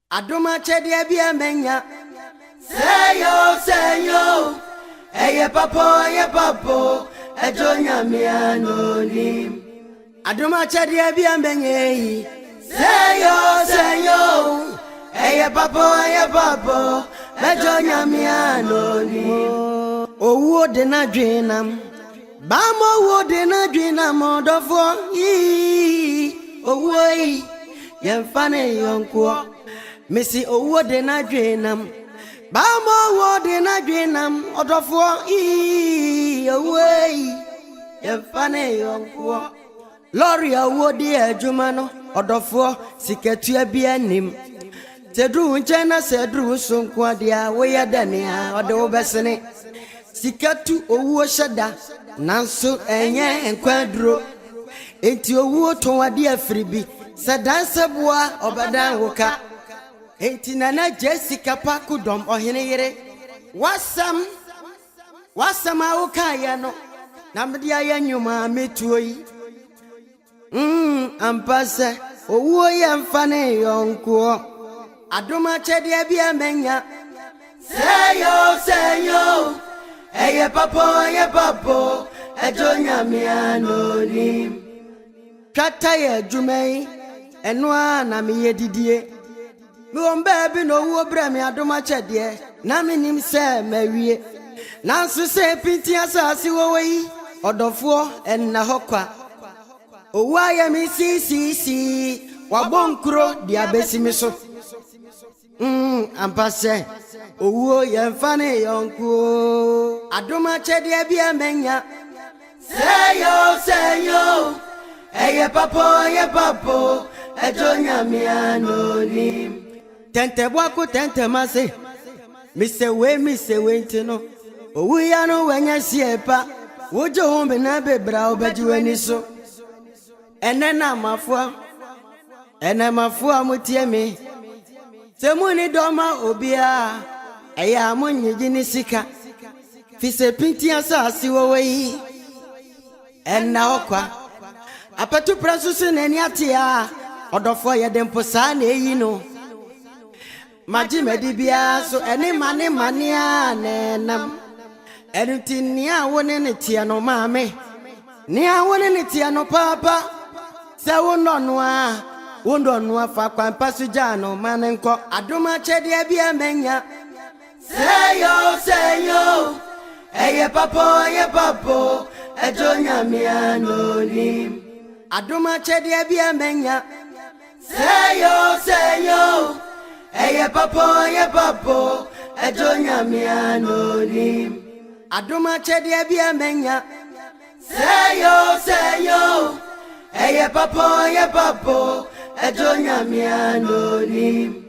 Adom Akyedie bia menya. Say yo. Eye papo. Ejo nyame anonim. Adom Akyedie bia menya. Say yo. Eye papo. Ejo nyame anonim. Owo de na dwenam. Bamo wo de na dwenam odofo. Owo yi. Yemfane yonko. Missy owo de na dwenam. Bamo wo de na dwenam odofo away yefane yonko. Lori owo de adwuma no odofo siketua bia nim. Tedru nche na sedru sonko de a wo yedane a ode wo besene. Sikatu owo sheda nanso enye enkwadro. Enti owo ton ade afiribi sedanse boa obedan woka. Enti nana Jessica Pakudom ohene yere wasam awuka ya no na mede ya nyuma metuoyi ampase owo ya mfane yonko. Adom Akyedie bia menya. Say yo. Eye papo ejo nyame anonim. Twata ya adwumai eno a na me yedidie. Me won baabi no wo bra me Adom Akyedie na menim se mawie nanso se pinti asase wo wi odofo enna hokwa owo aye me si wabonkro dia besimi so ampase owo yemfane yonko. Adom Akyedie bia menya. Say yo. Eye papo ejo nyame anonim. Tente bwako tente mase. Mise we ntino. Owu ya no wanya siepa. Wojo hombe na bebra obajiweni so. Ene mafua mutie me. Semuni doma obia. Eya amunyi ni sika. Fise pinti asasi wowe. Enna okwa. Apatu pransusu neni atia. Odofo yedempo sa na eyi no. Maji medibia so eni mani anenam. Enuti ni awone ne tia no maame. Ni awone ne tia no papa. Se wondo no fa kwampa suja no manenko. Adom Akyedie bia menya. Say yo. Eye papo ejo nyame anonim. Adom Akyedie bia menya. Say yo. Eye papo ejo nyame anonim. Adom Akyedie bia menya. Say yo. Eye papo ejo nyame anonim.